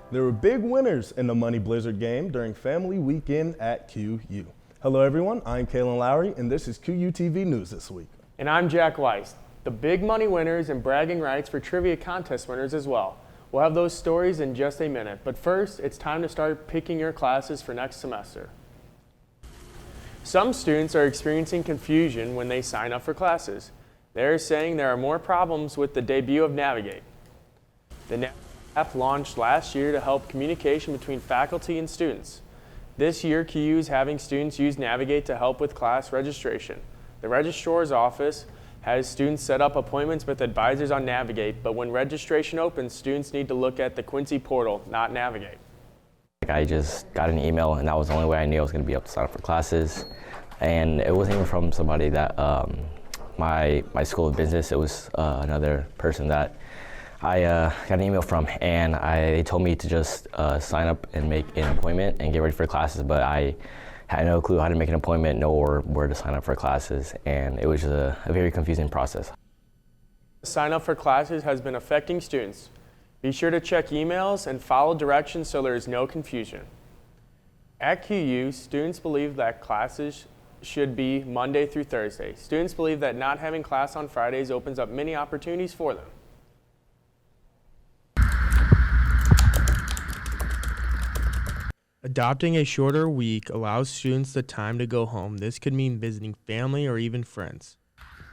There were big winners in the Money Blizzard game during Family Weekend at QU. Hello everyone, I'm Kalen Lowry and this is QUTV News this week. And I'm Jack Weiss. The big money winners and bragging rights for trivia contest winners as well. We'll have those stories in just a minute, but first it's time to start picking your classes for next semester. Some students are experiencing confusion when they sign up for classes. They're saying there are more problems with the debut of Navigate. The Navigate app launched last year to help communication between faculty and students. This year, QU is having students use Navigate to help with class registration. The registrar's office has students set up appointments with advisors on Navigate, but when registration opens, students need to look at the Quincy portal, not Navigate. I just got an email, and that was the only way I knew I was going to be able to sign up for classes. And it wasn't even from somebody that my school of business. It was another person that I got an email from, and they told me to just sign up and make an appointment and get ready for classes, but I had no clue how to make an appointment nor where to sign up for classes, and it was just a very confusing process. Sign up for classes has been affecting students. Be sure to check emails and follow directions so there is no confusion. At QU, students believe that classes should be Monday through Thursday. Students believe that not having class on Fridays opens up many opportunities for them. Adopting a shorter week allows students the time to go home. This could mean visiting family or even friends.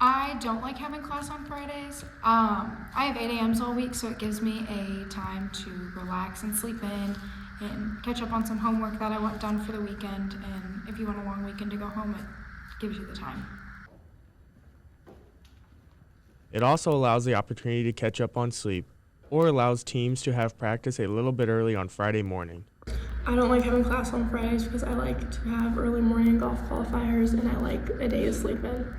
I don't like having class on Fridays. I have 8 a.m.s all week, so it gives me a time to relax and sleep in and catch up on some homework that I want done for the weekend. And if you want a long weekend to go home, it gives you the time. It also allows the opportunity to catch up on sleep, or allows teams to have practice a little bit early on Friday morning. I don't like having class on Fridays because I like to have early morning golf qualifiers and I like a day to sleep in.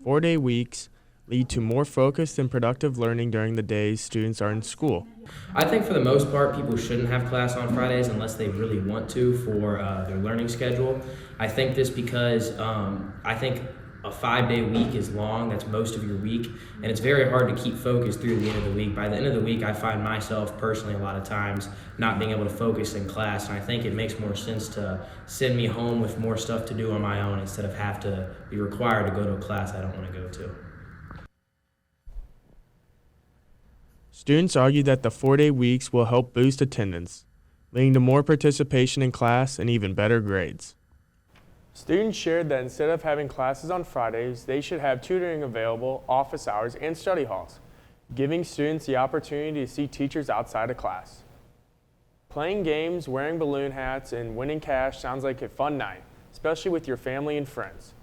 4-day weeks lead to more focused and productive learning during the days students are in school. I think for the most part, people shouldn't have class on Fridays unless they really want to for their learning schedule. I think this because I think a 5-day week is long, that's most of your week, and it's very hard to keep focused through the end of the week. By the end of the week, I find myself personally a lot of times not being able to focus in class, and I think it makes more sense to send me home with more stuff to do on my own instead of have to be required to go to a class I don't want to go to. Students argue that the 4-day weeks will help boost attendance, leading to more participation in class and even better grades. Students shared that instead of having classes on Fridays, they should have tutoring available, office hours, and study halls, giving students the opportunity to see teachers outside of class. Playing games, wearing balloon hats, and winning cash sounds like a fun night, especially with your family and friends.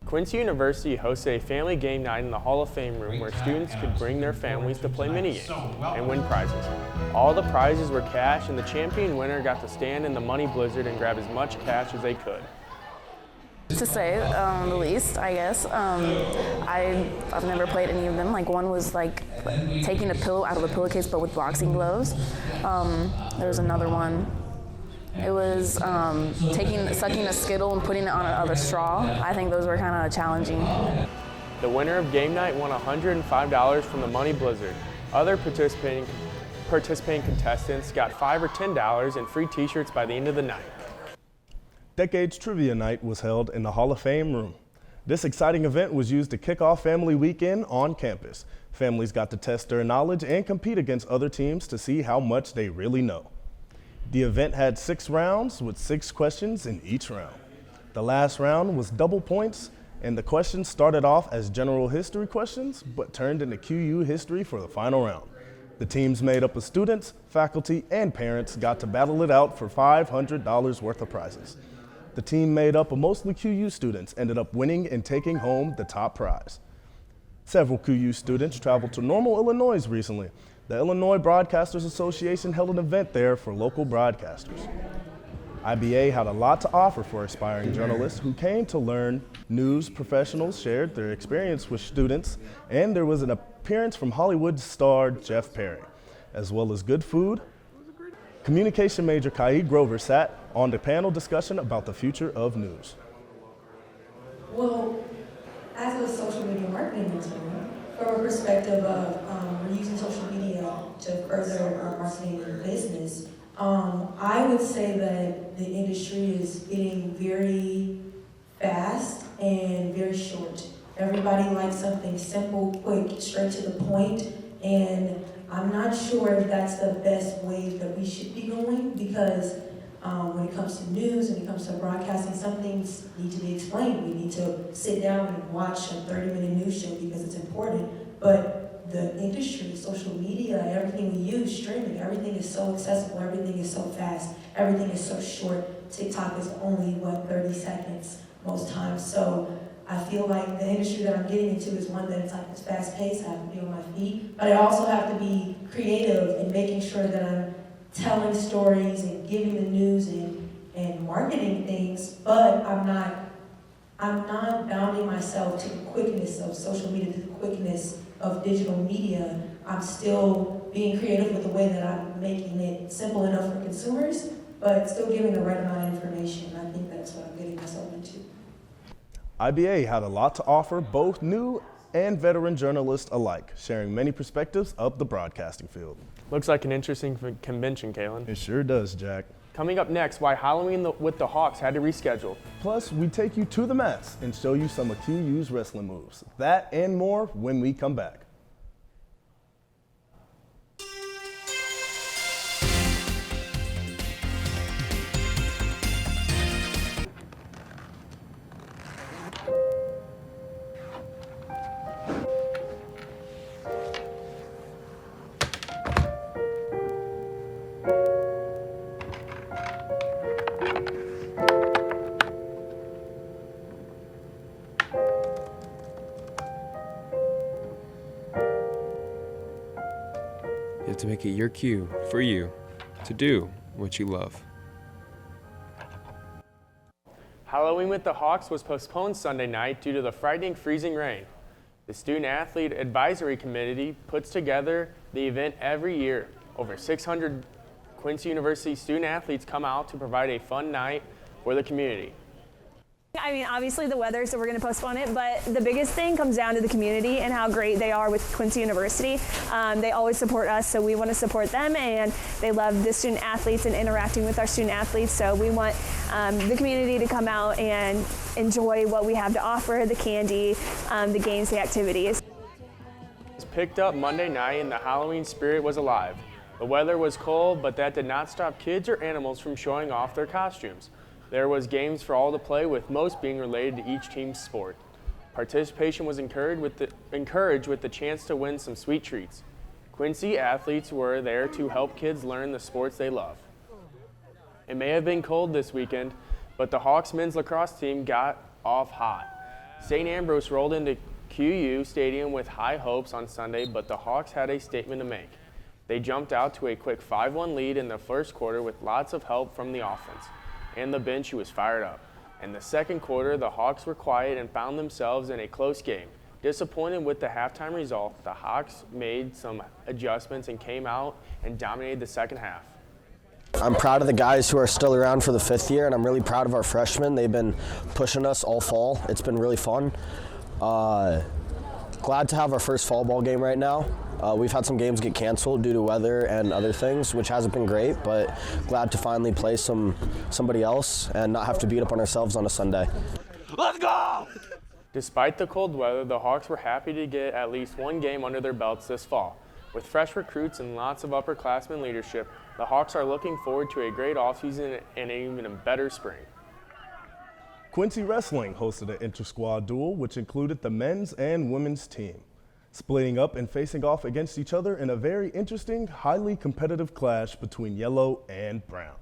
Quincy University hosted a family game night in the Hall of Fame room where students could bring their families to play mini-games and win prizes. All the prizes were cash, and the champion winner got to stand in the Money Blizzard and grab as much cash as they could. To say the least, I guess. I've never played any of them. Like one was like taking a pillow out of a pillowcase but with boxing gloves. There was another one. It was sucking a Skittle and putting it on another straw. I think those were kind of challenging. The winner of game night won $105 from the Money Blizzard. Other participating contestants got $5 or $10 and free t-shirts by the end of the night. Decades Trivia Night was held in the Hall of Fame room. This exciting event was used to kick off Family Weekend on campus. Families got to test their knowledge and compete against other teams to see how much they really know. The event had 6 rounds with 6 questions in each round. The last round was double points, and the questions started off as general history questions, but turned into QU history for the final round. The teams made up of students, faculty, and parents got to battle it out for $500 worth of prizes. The team made up of mostly QU students ended up winning and taking home the top prize. Several QU students traveled to Normal, Illinois recently. The Illinois Broadcasters Association held an event there for local broadcasters. IBA had a lot to offer for aspiring journalists who came to learn. News professionals shared their experience with students, and there was an appearance from Hollywood star Jeff Perry, as well as good food. Communication major Kai Grover sat on the panel discussion about the future of news. Well, as a social media marketing intern, from a perspective of using social media to further our marketing and business. I would say that the industry is getting very fast and very short. Everybody likes something simple, quick, straight to the point, and I'm not sure if that's the best way that we should be going, because when it comes to news and it comes to broadcasting, some things need to be explained. We need to sit down and watch a 30-minute news show because it's important, but the industry, social media, everything we use, streaming, everything is so accessible, everything is so fast, everything is so short. TikTok is only, 30 seconds most times. So I feel like the industry that I'm getting into is one that it's like it's fast paced. I have to be on my feet, but I also have to be creative in making sure that I'm telling stories and giving the news and marketing things. But I'm not bounding myself to the quickness of social media, to the quickness of digital media. I'm still being creative with the way that I'm making it simple enough for consumers, but still giving the right amount of information. I think that's what I'm getting myself into. IBA had a lot to offer both new and veteran journalists alike, sharing many perspectives of the broadcasting field. Looks like an interesting convention, Kalen. It sure does, Jack. Coming up next, why Halloween with the Hawks had to reschedule. Plus, we take you to the mats and show you some of QU's wrestling moves. That and more when we come back. You have to make it your cue for you to do what you love. Halloween with the Hawks was postponed Sunday night due to the frightening freezing rain. The Student Athlete Advisory Committee puts together the event every year. Over 600 Quincy University student athletes come out to provide a fun night for the community. I mean, obviously the weather, so we're going to postpone it, but the biggest thing comes down to the community and how great they are with Quincy University. They always support us, so we want to support them, and they love the student athletes and interacting with our student athletes, so we want the community to come out and enjoy what we have to offer, the candy, the games, the activities. It was picked up Monday night and the Halloween spirit was alive. The weather was cold, but that did not stop kids or animals from showing off their costumes. There was games for all to play, with most being related to each team's sport. Participation was encouraged with the chance to win some sweet treats. Quincy athletes were there to help kids learn the sports they love. It may have been cold this weekend, but the Hawks men's lacrosse team got off hot. St. Ambrose rolled into QU Stadium with high hopes on Sunday, but the Hawks had a statement to make. They jumped out to a quick 5-1 lead in the first quarter with lots of help from the offense, and the bench was fired up. In the second quarter, the Hawks were quiet and found themselves in a close game. Disappointed with the halftime result, the Hawks made some adjustments and came out and dominated the second half. I'm proud of the guys who are still around for the 5th year, and I'm really proud of our freshmen. They've been pushing us all fall. It's been really fun. Glad to have our first fall ball game right now. We've had some games get canceled due to weather and other things, which hasn't been great, but glad to finally play somebody else and not have to beat up on ourselves on a Sunday. Let's go! Despite the cold weather, the Hawks were happy to get at least one game under their belts this fall. With fresh recruits and lots of upperclassmen leadership, the Hawks are looking forward to a great offseason and even a better spring. Quincy Wrestling hosted an inter-squad duel, which included the men's and women's team, splitting up and facing off against each other in a very interesting, highly competitive clash between yellow and brown.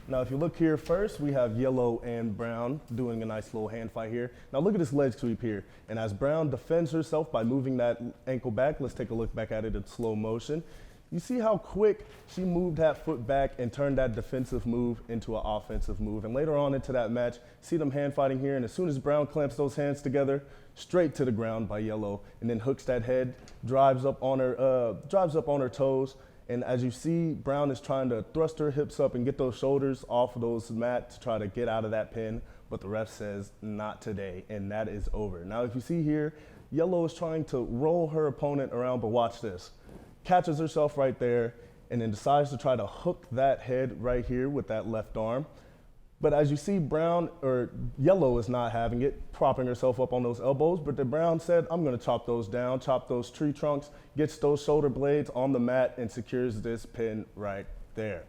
Now, if you look here first, we have yellow and brown doing a nice little hand fight here. Now look at this leg sweep here. And as Brown defends herself by moving that ankle back, let's take a look back at it in slow motion. You see how quick she moved that foot back and turned that defensive move into an offensive move. And later on into that match, see them hand fighting here. And as soon as Brown clamps those hands together, straight to the ground by yellow, and then hooks that head, drives up on her toes. And as you see, Brown is trying to thrust her hips up and get those shoulders off of those mat to try to get out of that pin, but the ref says not today, and that is over. Now, if you see here, Yellow is trying to roll her opponent around, but watch this. Catches herself right there and then decides to try to hook that head right here with that left arm. But as you see, Yellow is not having it, propping herself up on those elbows, but the Brown said, I'm gonna chop those down, chop those tree trunks, gets those shoulder blades on the mat and secures this pin right there.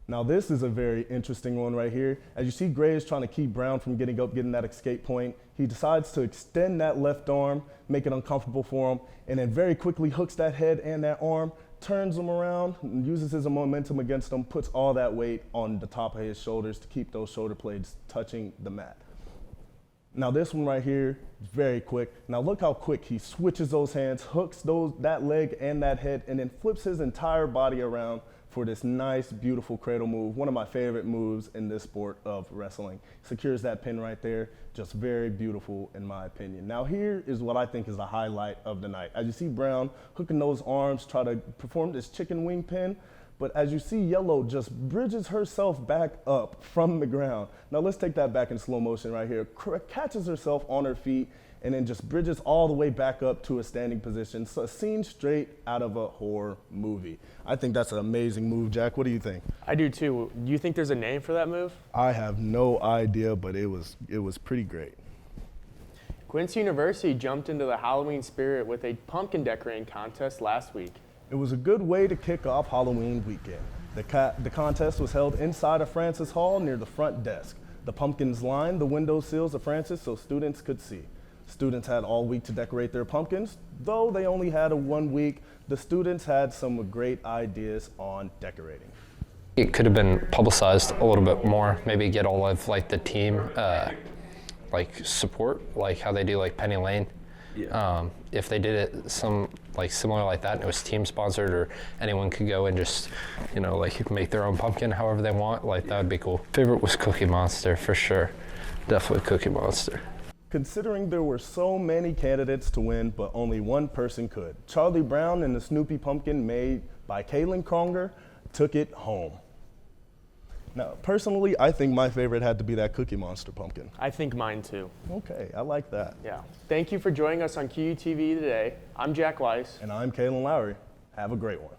Now this is a very interesting one right here. As you see, Gray is trying to keep Brown from getting up, getting that escape point. He decides to extend that left arm, make it uncomfortable for him, and then very quickly hooks that head and that arm, turns him around, and uses his momentum against him, puts all that weight on the top of his shoulders to keep those shoulder blades touching the mat. Now this one right here is very quick. Now look how quick he switches those hands, hooks that leg and that head, and then flips his entire body around for this nice, beautiful cradle move. One of my favorite moves in this sport of wrestling. Secures that pin right there. Just very beautiful in my opinion. Now here is what I think is the highlight of the night. As you see Brown hooking those arms, try to perform this chicken wing pin, but as you see Yellow just bridges herself back up from the ground. Now let's take that back in slow motion right here. Catches herself on her feet and then just bridges all the way back up to a standing position. So a scene straight out of a horror movie. I think that's an amazing move, Jack. What do you think? I do too. Do you think there's a name for that move? I have no idea, but it was pretty great. Quincy University jumped into the Halloween spirit with a pumpkin decorating contest last week. It was a good way to kick off Halloween weekend. The contest was held inside of Francis Hall near the front desk. The pumpkins lined the window sills of Francis so students could see. Students had all week to decorate their pumpkins. Though they only had a 1 week, the students had some great ideas on decorating. It could have been publicized a little bit more, maybe get all of like the team support, like how they do like Penny Lane. Yeah. If they did it similar like that and it was team sponsored or anyone could go and just, make their own pumpkin however they want, like that would be cool. Favorite was Cookie Monster for sure. Definitely Cookie Monster. Considering there were so many candidates to win, but only one person could, Charlie Brown and the Snoopy pumpkin made by Kaylin Kronger took it home. Now, personally, I think my favorite had to be that Cookie Monster pumpkin. I think mine too. Okay, I like that. Yeah. Thank you for joining us on QUTV today. I'm Jack Weiss. And I'm Kaylin Lowry. Have a great one.